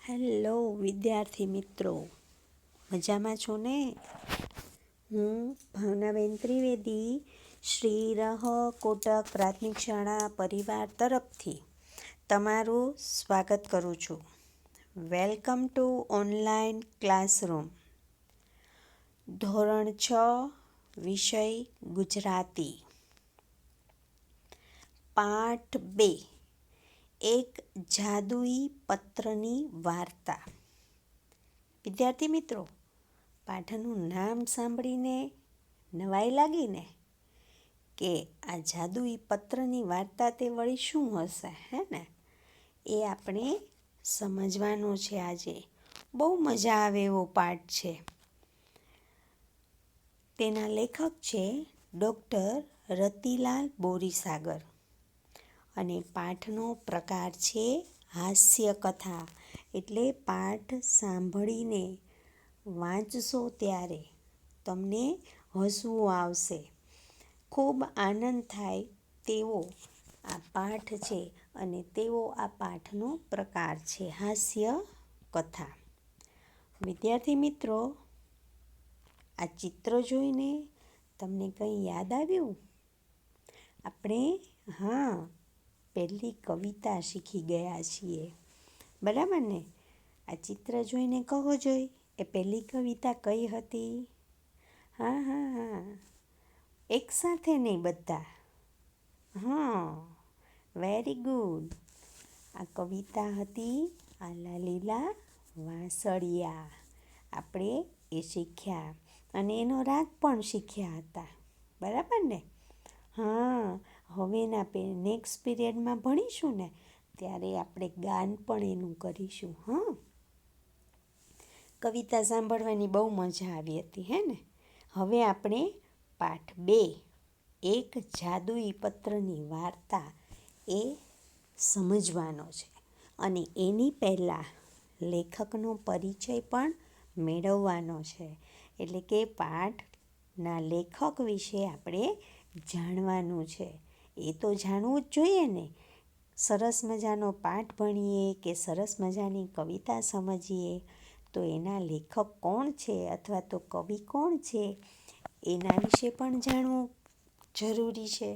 Hello વિદ્યાર્થી મિત્રો, મજામાં છો ને? હું ભાવનાબેન ત્રિવેદી શ્રી રહ કોટક પ્રાથમિક શાળા પરિવાર તરફથી તમારું સ્વાગત કરું છું. Welcome to online classroom. ધોરણ 6 વિષય ગુજરાતી. પાઠ 2, એક જાદુઈ પત્રની વાર્તા. વિદ્યાર્થી મિત્રો, પાઠનું નામ સાંભળીને નવાઈ લાગીને કે આ જાદુઈ પત્રની વાર્તા તે વળી શું હશે, હે ને? એ આપણે સમજવાનું છે આજે. બહુ મજા આવે એવો પાઠ છે. તેના લેખક છે ડૉક્ટર રતિલાલ બોરીસાગર અને પાઠનો પ્રકાર છે હાસ્ય કથા. એટલે પાઠ સાંભળીને વાંચશો ત્યારે તમને હસવું આવશે, ખૂબ આનંદ થાય તેવો આ પાઠ છે અને તેવો આ પાઠનો પ્રકાર છે હાસ્ય કથા. વિદ્યાર્થી મિત્રો, આ ચિત્ર જોઈને તમને કંઈ યાદ આવ્યું? આપણે પહેલી કવિતા શીખી ગયા છીએ, બરાબર ને? આ ચિત્ર જોઈને કહો જોઈ, એ પહેલી કવિતા કઈ હતી? હા, એકસાથે નહીં બધા. Very good. આ કવિતા હતી આલા લીલા વાંસળિયા. આપણે એ શીખ્યા અને એનો રાગ પણ શીખ્યા હતા, બરાબર ને? હવેના નેક્સ્ટ પીરિયડમાં ભણીશું ને ત્યારે આપણે ગાન પણ એનું કરીશું. કવિતા સાંભળવાની બહુ મજા આવી હતી, હે ને? હવે આપણે પાઠ 2, એક જાદુઈ પત્રની વાર્તા એ સમજવાનો છે અને એની પહેલાં લેખકનો પરિચય પણ મેળવવાનો છે. એટલે કે પાઠના લેખક વિશે આપણે જાણવાનું છે. એ તો જાણવું જ જોઈએ ને. સરસ મજાનો પાઠ ભણીએ કે સરસ મજાની કવિતા સમજીએ તો એના લેખક કોણ છે અથવા તો કવિ કોણ છે એના વિશે પણ જાણવું જરૂરી છે.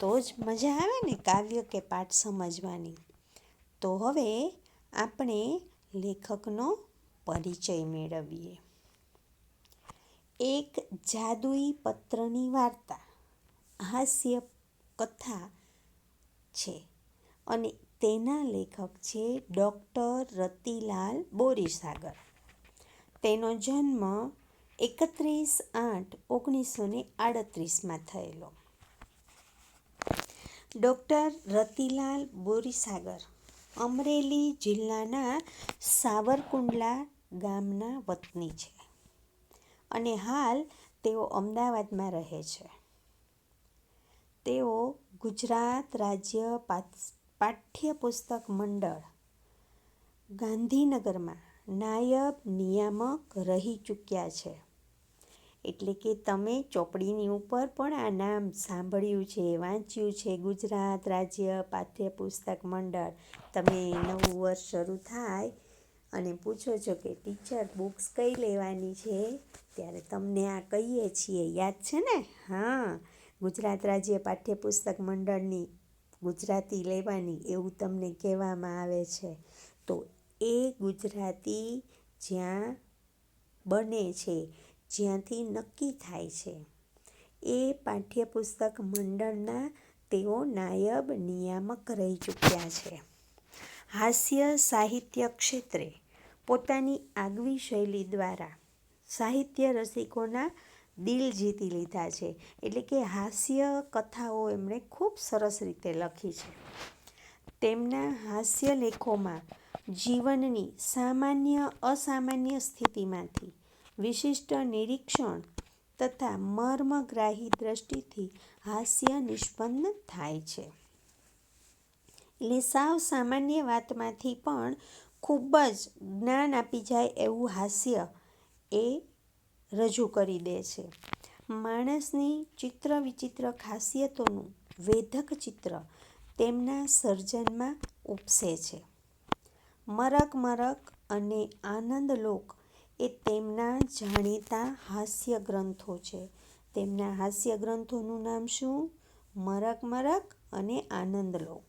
તો જ મજા આવે ને કાવ્ય કે પાઠ સમજવાની. તો હવે આપણે લેખકનો પરિચય મેળવીએ. એક જાદુઈ પત્રની વાર્તા હાસ્ય કથા છે અને તેના લેખક છે ડૉક્ટર રતિલાલ બોરીસાગર. તેનો જન્મ 31/8/1938 થયેલો. ડૉક્ટર રતિલાલ બોરીસાગર અમરેલી જિલ્લાના સાવરકુંડલા ગામના વતની છે અને હાલ તેઓ અમદાવાદમાં રહે છે. તેઓ ગુજરાત રાજ્ય પાઠ્યપુસ્તક મંડળ, ગાંધીનગરમાં નાયબ નિયામક રહી ચૂક્યા છે. એટલે કે તમે ચોપડીની ઉપર પણ આ નામ સાંભળ્યું છે, વાંચ્યું છે. ગુજરાત રાજ્ય પાઠ્યપુસ્તક મંડળ. તમે નવું વર્ષ શરૂ થાય અને પૂછો છો કે ટીચર બુક્સ કઈ લેવાની છે, ત્યારે તમને આ કહીએ છીએ, યાદ છે ને? ગુજરાત રાજ્ય પાઠ્યપુસ્તક મંડળની ગુજરાતી લેવાની એવું તમને કહેવામાં આવે છે. તો એ ગુજરાતી જ્યાં બને છે, જ્યાંથી નક્કી થાય છે, એ પાઠ્યપુસ્તક મંડળના તેઓ નાયબ નિયામક રહી ચૂક્યા છે. હાસ્ય સાહિત્ય ક્ષેત્રે પોતાની આગવી શૈલી દ્વારા સાહિત્ય રસિકોના દિલ જીતી લીધા છે. એટલે કે હાસ્ય કથાઓ એમણે ખૂબ સરસ રીતે લખી છે. તેમના હાસ્ય લેખોમાં જીવનની સામાન્ય અસામાન્ય સ્થિતિમાંથી વિશિષ્ટ નિરીક્ષણ તથા મર્મગ્રાહી દ્રષ્ટિથી હાસ્ય નિષ્પન્ન થાય છે. એટલે સાવ સામાન્ય વાતમાંથી પણ ખૂબ જ જ્ઞાન આપી જાય એવું હાસ્ય એ રજૂ કરી દે છે. માણસની ચિત્ર વિચિત્ર ખાસિયતોનું વેધક ચિત્ર તેમના સર્જનમાં ઉપસે છે. મરક મરક અને આનંદલોક એ તેમના જાણીતા હાસ્ય ગ્રંથો છે. તેમના હાસ્ય ગ્રંથોનું નામ શું? મરક મરક અને આનંદલોક.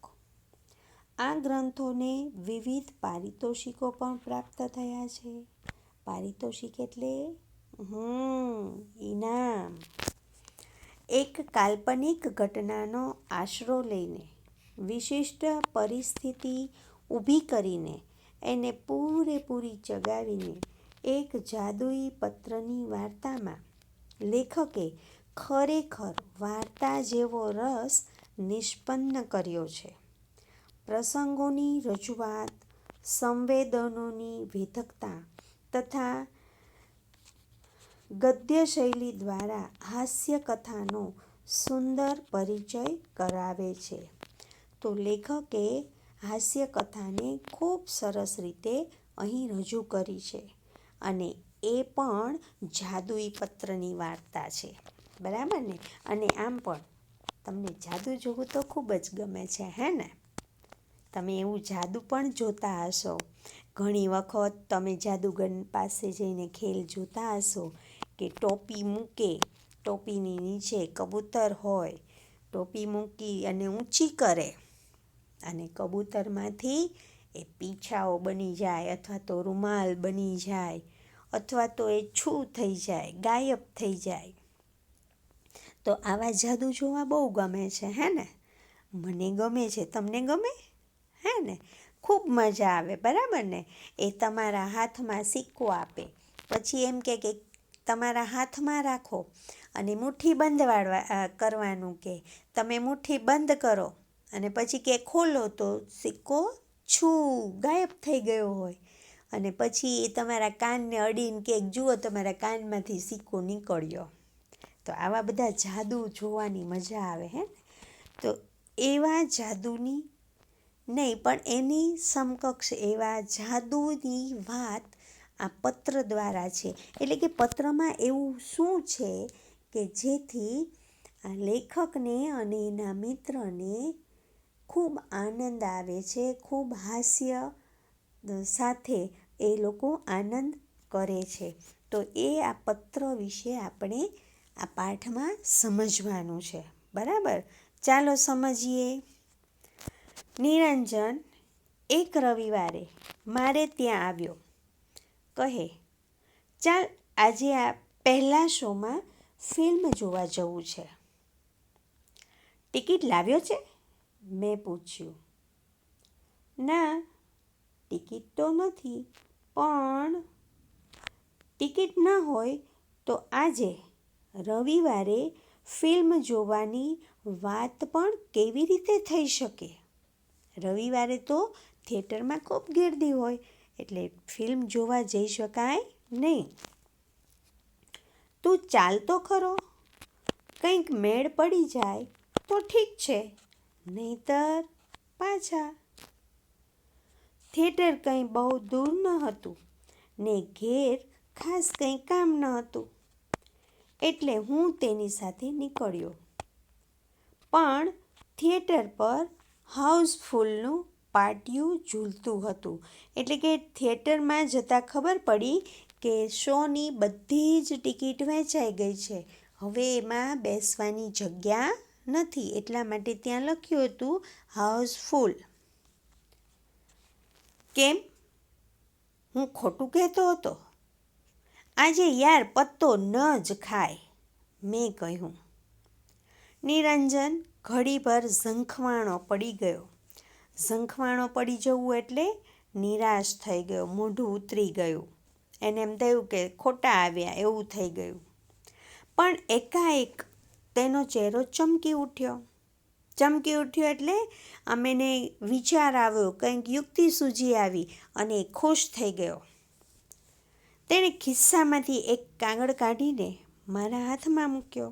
આ ગ્રંથોને વિવિધ પારિતોષિકો પણ પ્રાપ્ત થયા છે. પારિતોષિક એટલે ઇનામ. એક કાલ્પનિક ઘટનાનો આશરો લઈને, વિશિષ્ટ પરિસ્થિતિ ઊભી કરીને, એને પૂરેપૂરી ચગાવીને એક જાદુઈ પત્રની વાર્તામાં લેખકે ખરેખર વાર્તા જેવો રસ નિષ્પન્ન કર્યો છે. પ્રસંગોની રજૂઆત, સંવેદનોની વેધકતા તથા ગદ્ય શૈલી દ્વારા હાસ્યકથાનો સુંદર પરિચય કરાવે છે. તો લેખકે હાસ્યકથાને ખૂબ સરસ રીતે અહીં રજૂ કરી છે અને એ પણ જાદુઈ પત્રની વાર્તા છે. બરાબર ને? અને આમ પણ તમને જાદુ જોવું તો ખૂબ જ ગમે છે, હે ને? તમે એવું જાદુ પણ જોતા હશો. ઘણી વખત તમે જાદુગર પાસે જઈને ખેલ જોતા હશો કે ટોપી મૂકે, ટોપીની નીચે કબૂતર હોય, ટોપી મૂકી અને ઊંચી કરે અને કબૂતરમાંથી એ પીંછાઓ બની જાય અથવા તો રૂમાલ બની જાય અથવા તો એ છૂ થઈ જાય, ગાયબ થઈ જાય. તો આવા જાદુ જોવા બહુ ગમે છે, હે ને? મને ગમે છે, તમને ગમે? હે ને? ખૂબ મજા આવે, બરાબર ને? એ તમારા હાથમાં સિક્કો આપે, પછી એમ કે તમારા હાથમાં રાખો અને મુઠ્ઠી બંધ કરવાનું કે તમે મુઠ્ઠી બંધ કરો અને પછી કે ખોલો તો સિક્કો ગાયબ થઈ ગયો હોય અને પછી એ તમારા કાનને અડીને કે જુઓ તમારા કાનમાંથી સિક્કો નીકળ્યો. તો આવા બધા જાદુ જોવાની મજા આવે, હે ને? તો એવા જાદુની નહીં પણ એની સમકક્ષ એવા જાદુની વાત આ પત્ર દ્વારા છે. એટલે કે પત્રમાં એવું શું છે કે જેથી આ લેખકને અને એના મિત્રને ખૂબ આનંદ આવે છે, ખૂબ હાસ્ય સાથે એ લોકો આનંદ કરે છે. તો એ આ પત્ર વિશે આપણે આ પાઠમાં સમજવાનું છે. બરાબર? ચાલો સમજીએ. નિરંજન એક રવિવારે મારે ત્યાં આવ્યો. કહે, ચાલ આજે આ પહેલા શોમાં ફિલ્મ જોવા જવું છે. ટિકિટ લાવ્યો છે? મેં પૂછ્યું. ના, ટિકિટ તો નથી, પણ ટિકિટ ન હોય તો આજે રવિવારે ફિલ્મ જોવાની વાત પણ કેવી રીતે થઈ શકે? રવિવારે તો થિયેટરમાં ખૂબ ગીર્દી હોય એટલે ફિલ્મ જોવા જઈ શકાય નહીં. તું ચાલ તો ખરો, કંઈક મેળ પડી જાય તો ઠીક છે, નહીંતર પાછા. થિયેટર કંઈ બહુ દૂર ન હતું ને ઘેર ખાસ કંઈ કામ ન હતું એટલે હું તેની સાથે નીકળ્યો. પણ થિયેટર પર હાઉસફુલનું પાટિયું ઝૂલતું હતું. એટલે કે થિયેટરમાં જતાં ખબર પડી કે શોની બધી જ ટિકિટ વેચાઈ ગઈ છે. હવે એમાં બેસવાની જગ્યા નથી, એટલા માટે ત્યાં લખ્યું હતું હાઉસફુલ. કેમ? હું ખોટું કહેતો હતો? આજે યાર પત્તો ન જ ખાય, મેં કહ્યું. નિરંજન ઘડીભર ઝંખવાણો પડી ગયો. ઝંખવાણો પડી જવું એટલે નિરાશ થઈ ગયો, મોઢું ઉતરી ગયું. એને એમ થયું કે ખોટા આવ્યા એવું થઈ ગયું. પણ એકાએક તેનો ચહેરો ચમકી ઉઠ્યો. ચમકી ઉઠ્યો એટલે આમ એને વિચાર આવ્યો, કંઈક યુક્તિ સૂઝી આવી અને ખુશ થઈ ગયો. તેણે ખિસ્સામાંથી એક કાગળ કાઢીને મારા હાથમાં મૂક્યો.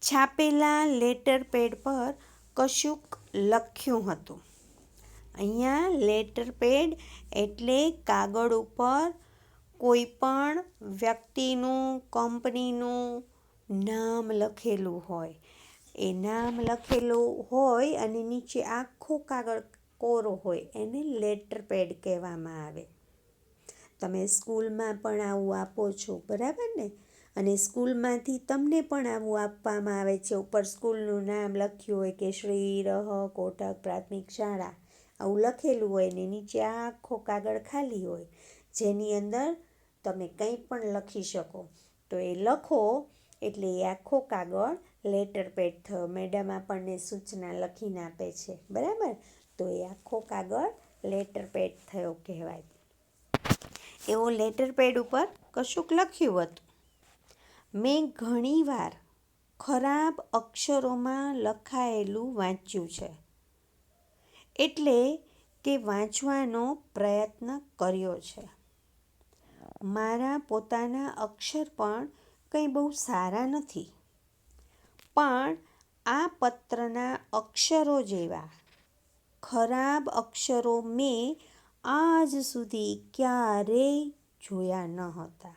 છાપેલા લેટર પેડ પર કશુંક લખ્યું હતું. અહીંયા લેટર પેડ એટલે કાગળ ઉપર કોઈ પણ વ્યક્તિનું, કંપનીનું નામ લખેલું હોય. એ નામ લખેલું હોય અને નીચે આખો કાગળ કોરો હોય એને લેટર પેડ કહેવામાં આવે. તમે સ્કૂલમાં પણ આવું આપો છો, બરાબર ને? અને સ્કૂલમાંથી તમને પણ આવું આપવામાં આવે છે. ઉપર સ્કૂલનું નામ લખ્યું હોય કે શ્રી રહ કોટક પ્રાથમિક શાળા આવું લખેલું હોય ને નીચે આખો કાગળ ખાલી હોય જેની અંદર તમે કંઈ પણ લખી શકો. તો એ લખો એટલે એ આખો કાગળ લેટર પેડ થયો. મેડમ આપણને સૂચના લખીને આપે છે, બરાબર? તો એ આખો કાગળ લેટર પેડ થયો કહેવાય. એવો લેટર પેડ ઉપર કશુંક લખ્યું હતું. મેં ઘણીવાર ખરાબ અક્ષરોમાં લખાયેલું વાંચ્યું છે, એટલે કે વાંચવાનો પ્રયત્ન કર્યો છે. મારા પોતાના અક્ષર પણ કંઈ બહુ સારા નથી, પણ આ પત્રના અક્ષરો જેવા ખરાબ અક્ષરો મેં આજ સુધી ક્યારેય જોયા ન હતા.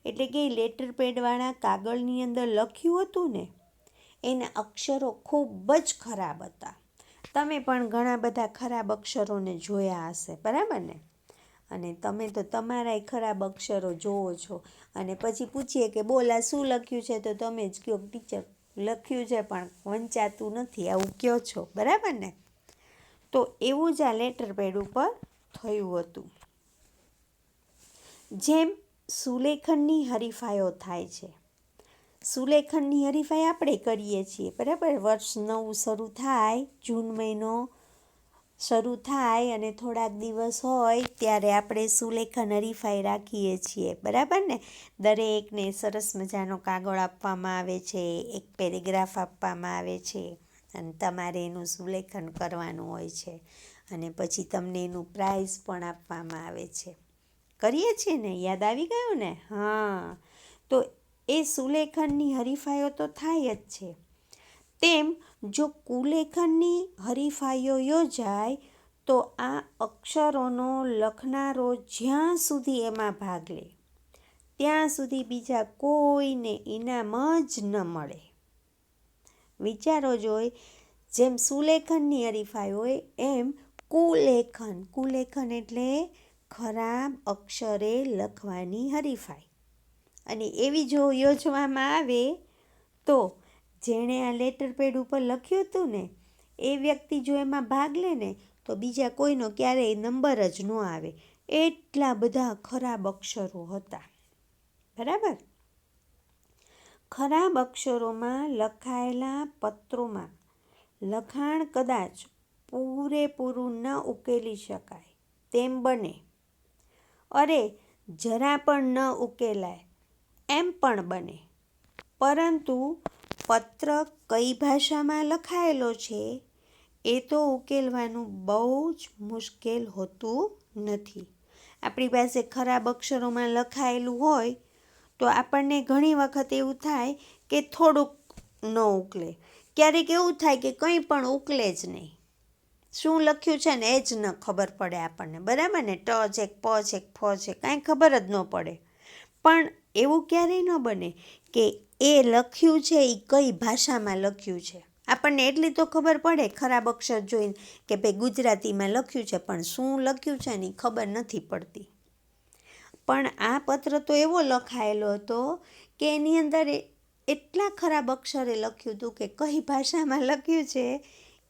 એટલે કે લેટર પેડવાળા કાગળની અંદર લખ્યું હતું ને એના અક્ષરો ખૂબ જ ખરાબ હતા. તમે પણ ઘણા બધા ખરાબ અક્ષરોને જોયા હશે, બરાબર ને? અને તમે તો તમારાય ખરાબ અક્ષરો જોવો છો અને પછી પૂછીએ કે બોલ આ શું લખ્યું છે તો તમે જ કહો ટીચર લખ્યું છે પણ વંચાતું નથી, આવું કહો છો, બરાબર ને? તો એવું જ આ લેટર પેડ ઉપર થયું હતું. જેમ સુલેખનની હરીફાઈઓ થાય છે. સુલેખનની હરીફાઈ આપણે કરીએ છીએ, બરાબર? વર્ષ નવું શરૂ થાય, જૂન મહિનો શરૂ થાય અને થોડાક દિવસ હોય ત્યારે આપણે સુલેખન હરીફાઈ રાખીએ છીએ, બરાબર ને? દરેકને સરસ મજાનો કાગળ આપવામાં આવે છે, એક પેરેગ્રાફ આપવામાં આવે છે અને તમારે એનું સુલેખન કરવાનું હોય છે અને પછી તમને એનું પ્રાઇઝ પણ આપવામાં આવે છે. કરીએ છીએ ને? યાદ આવી ગયું ને? હા, તો એ સુલેખનની હરીફાઈઓ તો થાય જ છે. તેમ જો કુલેખનની હરીફાઈઓ યોજાય તો આ અક્ષરોનો લખનારો જ્યાં સુધી એમાં ભાગ લે ત્યાં સુધી બીજા કોઈને ઇનામ જ ન મળે. વિચારો જોઈ, જેમ સુલેખનની હરીફાઈ હોય એમ કુલેખન એટલે ખરાબ અક્ષરે લખવાની હરીફાઈ. અને એવી જો યોજવામાં આવે તો જેણે આ લેટર પેડ ઉપર લખ્યું હતું ને એ વ્યક્તિ જો એમાં ભાગ લે ને તો બીજા કોઈનો ક્યારેય નંબર જ ન આવે. એટલા બધા ખરાબ અક્ષરો હતા, બરાબર? ખરાબ અક્ષરોમાં લખાયેલા પત્રોમાં લખાણ કદાચ પૂરેપૂરું ન ઉકેલી શકાય તેમ બને, અરે જરા પણ ન ઉકેલાય એમ પણ બને, પરંતુ પત્ર કઈ ભાષામાં લખાયેલો છે એ તો ઉકેલવાનું બહુ જ મુશ્કેલ હોતું નથી. આપણી પાસે ખરાબ અક્ષરોમાં લખાયેલું હોય તો આપણને ઘણી વખત એવું થાય કે થોડુંક ન ઉકલે. ક્યારેક એવું થાય કે કંઈ પણ ઉકલે જ નહીં. શું લખ્યું છે ને એ જ ન ખબર પડે આપણને, બરાબર ને? ટ છે, પ છે, ફ છે, કાંઈ ખબર જ ન પડે. પણ એવું ક્યારેય ન બને કે એ લખ્યું છે એ કઈ ભાષામાં લખ્યું છે. આપણને એટલી તો ખબર પડે ખરાબ અક્ષર જોઈને કે ભાઈ ગુજરાતીમાં લખ્યું છે, પણ શું લખ્યું છે ને એ ખબર નથી પડતી. પણ આ પત્ર તો એવો લખાયેલો હતો કે એની અંદર એટલા ખરાબ અક્ષરે લખ્યું હતું કે કઈ ભાષામાં લખ્યું છે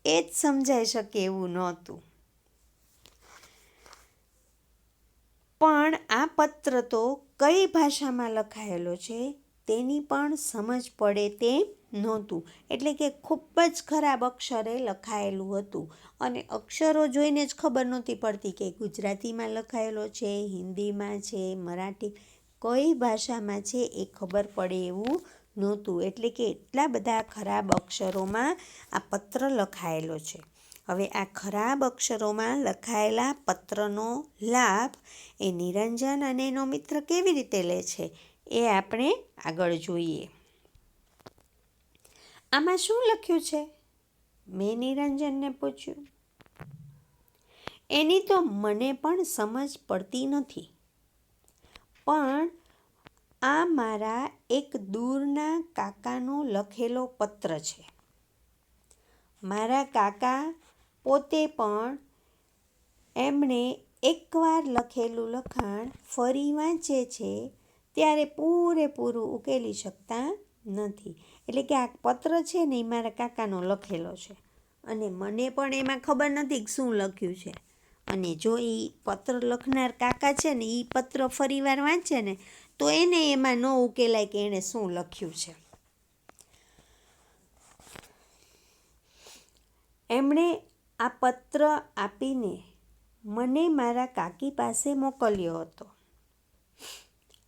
એ જ સમજાઈ શકે એવું નહોતું. પણ આ પત્ર તો કઈ ભાષામાં લખાયેલો છે તેની પણ સમજ પડે તેમ નહોતું. એટલે કે ખૂબ જ ખરાબ અક્ષરે લખાયેલું હતું અને અક્ષરો જોઈને જ ખબર નહોતી પડતી કે ગુજરાતીમાં લખાયેલો છે, હિન્દીમાં છે, મરાઠી કઈ ભાષામાં છે એ ખબર પડે એવું નહોતું. એટલે કે એટલા બધા ખરાબ અક્ષરોમાં આ પત્ર લખાયેલો છે. હવે આ ખરાબ અક્ષરોમાં લખાયેલા પત્રનો લાભ એ નિરંજન અને એનો મિત્ર કેવી રીતે લે છે એ આપણે આગળ જોઈએ. આમાં શું લખ્યું છે? મેં નિરંજનને પૂછ્યું. એની તો મને પણ સમજ પડતી નથી, પણ આ મારા એક દૂરના કાકાનો લખેલો પત્ર છે. મારા કાકા પોતે પણ એમણે એકવાર લખેલું લખાણ ફરી વાંચે છે ત્યારે પૂરેપૂરું ઉકેલી શકતા નથી. એટલે કે આ પત્ર છે ને એ મારા કાકાનો લખેલો છે અને મને પણ એમાં ખબર નથી કે શું લખ્યું છે. અને જો એ પત્ર લખનાર કાકા છે ને એ પત્ર ફરીવાર વાંચે ને તો એને એમાં ન ઉકેલાય કે એણે શું લખ્યું છે. એમણે આ પત્ર આપીને મને મારા કાકી પાસે મોકલ્યો હતો.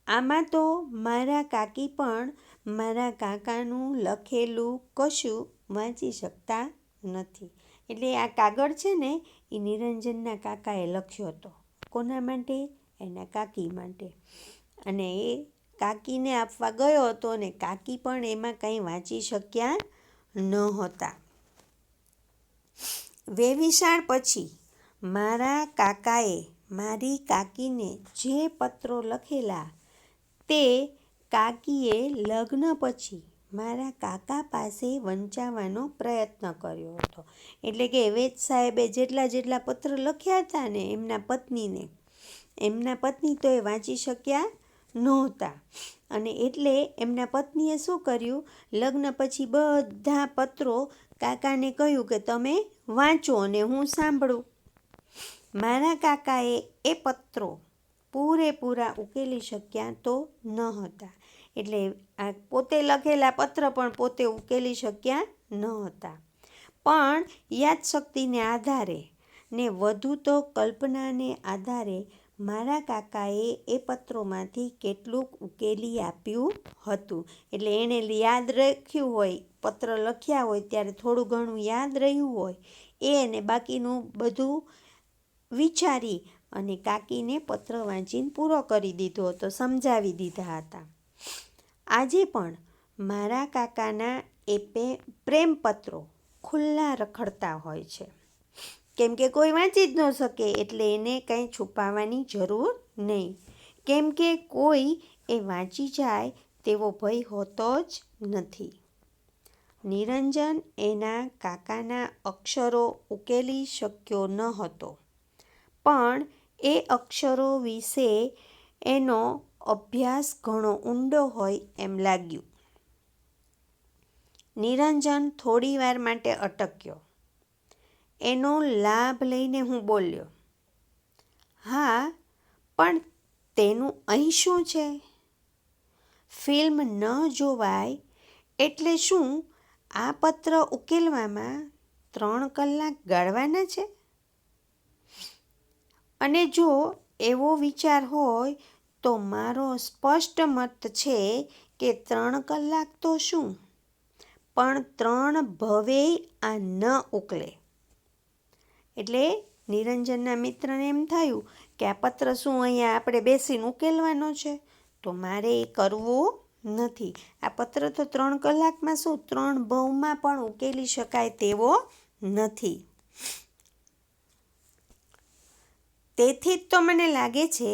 આમાં તો મારા કાકી પણ મારા કાકાનું લખેલું કશું વાંચી શકતા નથી. એટલે આ કાગળ છે ને એ નિરંજનના કાકાએ લખ્યો હતો. કોના માટે? એના કાકી માટે. અને એ કાકીને આપવા ગયો હતો અને કાકી પણ એમાં કંઈ વાંચી શક્યા નહોતા. વેવિશાળ પછી મારા કાકાએ મારી કાકીને જે પત્રો લખેલા તે કાકીએ લગ્ન પછી મારા કાકા પાસે વંચાવવાનો પ્રયત્ન કર્યો હતો. એટલે કે વેદ સાહેબે જેટલા પત્ર લખ્યા હતા ને એમના પત્ની તો એ વાંચી શક્યા નહોતા. અને એટલે એમના પત્નીએ શું કર્યું, લગ્ન પછી બધા પત્રો કાકાને કહ્યું કે તમે વાંચો અને હું સાંભળું. મારા કાકાએ એ પત્રો પૂરેપૂરા ઉકેલી શક્યા તો ન હતા. એટલે આ પોતે લખેલા પત્ર પણ પોતે ઉકેલી શક્યા ન હતા. પણ યાદશક્તિને આધારે ને વધુ તો કલ્પનાને આધારે મારા કાકાએ એ પત્રોમાંથી કેટલુંક ઉકેલી આપ્યું હતું. એટલે એણે યાદ રાખ્યું હોય, પત્ર લખ્યા હોય ત્યારે થોડું ઘણું યાદ રહ્યું હોય એ અને બાકીનું બધું વિચારી અને કાકીને પત્ર વાંચીને પૂરો કરી દીધો હતો, સમજાવી દીધા હતા. આજે પણ મારા કાકાના એ પ્રેમપત્રો ખુલ્લા રખડતા હોય છે. કેમ કે કોઈ વાંચી જ ન શકે એટલે એને કંઈ છુપાવવાની જરૂર નહીં. કેમ કે કોઈ એ વાંચી જાય તેવો ભય હોતો જ નથી. નિરંજન એના કાકાના અક્ષરો ઉકેલી શક્યો ન હતો, પણ એ અક્ષરો વિશે એનો અભ્યાસ ઘણો ઊંડો હોય એમ લાગ્યું. નિરંજન થોડીવાર માટે અટક્યો. એનો લાભ લઈને હું બોલ્યો, હા, પણ તેનું અહીં શું છે? ફિલ્મ ન જોવાય એટલે શું આ પત્ર ઉકેલવામાં 3 કલાક ગાળવાના છે? અને જો એવો વિચાર હોય તો મારો સ્પષ્ટ મત છે કે 3 કલાક તો શું, પણ 3 ભવેય આ ન ઉકલે. એટલે નિરંજનના મિત્રને એમ થયું કે આ પત્ર શું અહીંયા આપણે બેસીને ઉકેલવાનો છે? તો મારે એ કરવું નથી. આ પત્ર તો 3 કલાકમાં શું 3 ભવમાં પણ ઉકેલી શકાય તેવો નથી. તેથી જ તો મને લાગે છે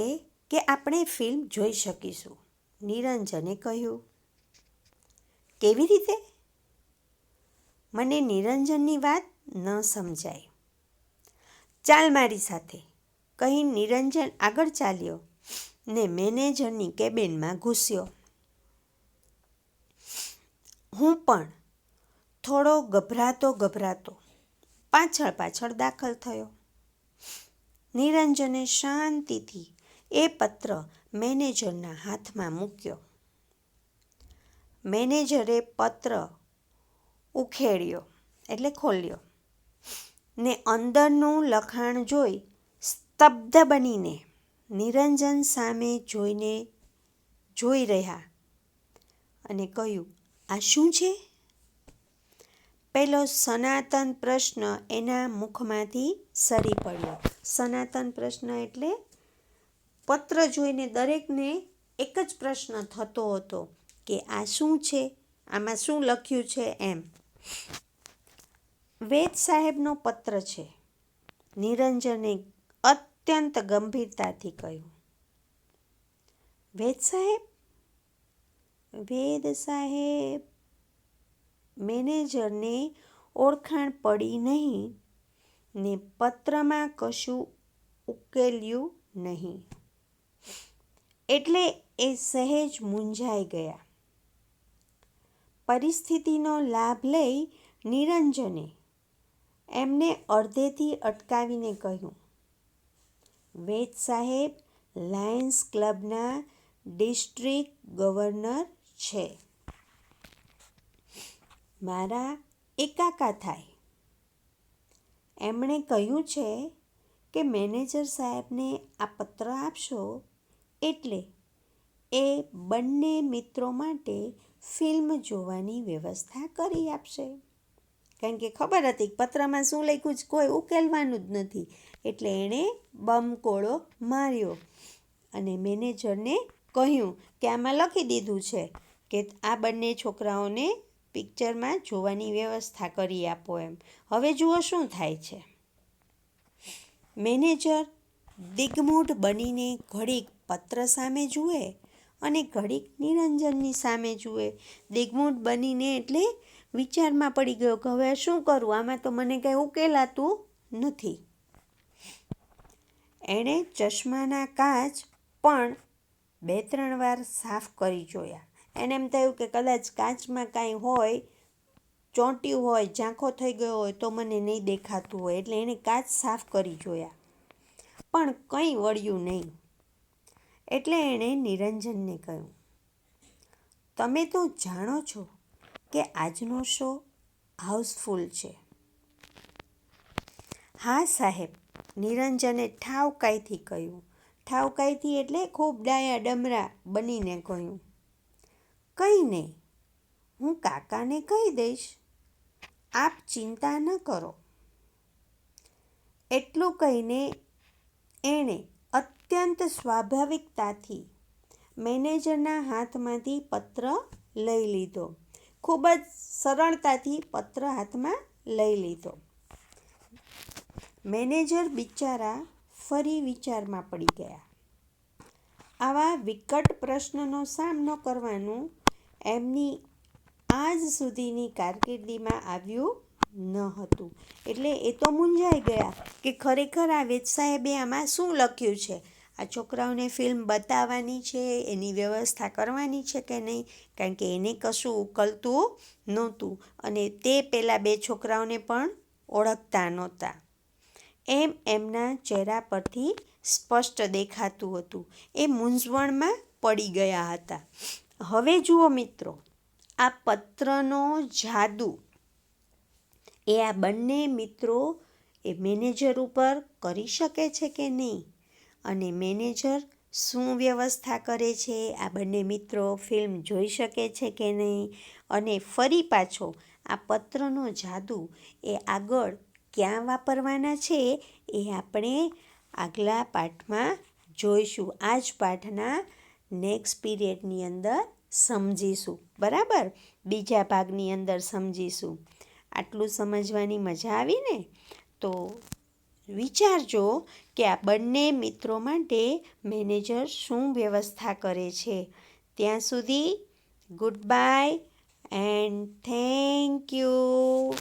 કે આપણે ફિલ્મ જોઈ શકીશું. નિરંજને કહ્યું. કેવી રીતે? મને નિરંજનની વાત ન સમજાઈ. ચાલ મારી સાથે, કહી નિરંજન આગળ ચાલ્યો ને મેનેજરની કેબિનમાં ઘૂસ્યો. હું પણ થોડો ગભરાતો પાછળ દાખલ થયો. નિરંજને શાંતિથી એ પત્ર મેનેજરના હાથમાં મૂક્યો. મેનેજરે પત્ર ઉખેડ્યો એટલે ખોલ્યો ને અંદરનું લખાણ જોઈ સ્તબ્ધ બનીને નિરંજન સામે જોઈ રહ્યા અને કહ્યું, આ શું છે? પેલો સનાતન પ્રશ્ન એના મુખમાંથી સરી પડ્યો. સનાતન પ્રશ્ન એટલે પત્ર જોઈને દરેકને એક જ પ્રશ્ન થતો હતો કે આ શું છે, આમાં શું લખ્યું છે એમ. વેદ સાહેબનો પત્ર છે, નિરંજને અત્યંત ગંભીરતાથી કહ્યું. વેદ સાહેબ? વેદ સાહેબ? મેનેજરને ઓળખાણ પડી નહીં ને પત્રમાં કશું ઉકેલ્યું નહીં. એટલે એ સહેજ મૂંઝાઈ ગયા. પરિસ્થિતિનો લાભ લઈ નિરંજને એમને અડધેથી અટકાવીને કહ્યું, વેદ સાહેબ લાયન્સ ક્લબના ડિસ્ટ્રિક્ટ ગવર્નર છે. મારા એ કાકા થાય. એમણે કહ્યું છે કે મેનેજર સાહેબને આ પત્ર આપશો એટલે એ બંને મિત્રો માટે ફિલ્મ જોવાની વ્યવસ્થા કરી આપશે. કારણ કે ખબર હતી પત્રમાં શું લખ્યું છે કોઈ ઉકેલવાનું જ નથી. એટલે એણે બમકોળો માર્યો અને મેનેજરને કહ્યું કે આમાં લખી દીધું છે કે આ બંને છોકરાઓને પિક્ચરમાં જોવાની વ્યવસ્થા કરી આપો એમ. હવે જુઓ શું થાય છે. મેનેજર દિગ્મૂઢ બનીને ઘડીક પત્ર સામે જુએ અને ઘડીક નિરંજનની સામે જુએ. દિગ્મૂઢ બનીને એટલે વિચારમાં પડી ગયો કે હવે શું કરું, આમાં તો મને કંઈ ઉકેલાતું નથી. એણે ચશ્માના કાચ પણ 2-3 વાર સાફ કરી જોયા. એને એમ થયું કે કદાચ કાચમાં કાંઈ હોય, ચોંટ્યું હોય, ઝાંખો થઈ ગયો હોય તો મને નહીં દેખાતું હોય. એટલે એણે કાચ સાફ કરી જોયા પણ કંઈ વળ્યું નહીં. એટલે એણે નિરંજનને કહ્યું, તમે તો જાણો છો કે આજનો શો હાઉસફુલ છે. હા સાહેબ, નિરંજને ઠાવકાઈથી કહ્યું. ઠાવકાઈથી એટલે ખૂબ ડાયા ડમરા બનીને કહ્યું, કંઈ નહીં, હું કાકાને કહી દઈશ, આપ ચિંતા ન કરો. એટલું કહીને એણે અત્યંત સ્વાભાવિકતાથી મેનેજરના હાથમાંથી પત્ર લઈ લીધો. ખૂબ જ સરળતાથી પત્ર હાથમાં લઈ લીધો. મેનેજર બિચારા ફરી વિચારમાં પડી ગયા. આવા વિકટ પ્રશ્નનો સામનો કરવાનું એમની આજ સુધીની કારકિર્દીમાં આવ્યું ન હતું. એટલે એ તો મૂંઝાઈ ગયા કે ખરેખર આ વેદ સાહેબે આમાં શું લખ્યું છે. આ છોકરાઓને ફિલ્મ બતાવવાની છે, એની વ્યવસ્થા કરવાની છે કે નહીં. કારણ કે એને કશું ઉકલતું નહોતું અને તે પેલા 2 છોકરાઓને પણ ઓળખતા નહોતા. એમ એમના ચહેરા પરથી સ્પષ્ટ દેખાતું હતું. એ મૂંઝવણમાં પડી ગયા હતા. હવે જુઓ મિત્રો, આ પત્રનો જાદુ એ આ બંને મિત્રો એ મેનેજર ઉપર કરી શકે છે કે નહીં, અને મેનેજર શું વ્યવસ્થા કરે છે, આ બંને મિત્રો ફિલ્મ જોઈ શકે છે કે નહીં, અને ફરી પાછો આ પત્રનો જાદુ એ આગળ ક્યાં વાપરવાના છે એ આપણે આગલા પાઠમાં જોઈશું. આ જ પાઠના નેક્સ્ટ પીરિયડની અંદર સમજીશું. બરાબર, બીજા ભાગની અંદર સમજીશું. આટલું સમજવાની મજા આવી ને? તો વિચારજો કે આ બંને મિત્રો માટે મેનેજર શું વ્યવસ્થા કરે છે. ત્યાં સુધી good bye and thank you.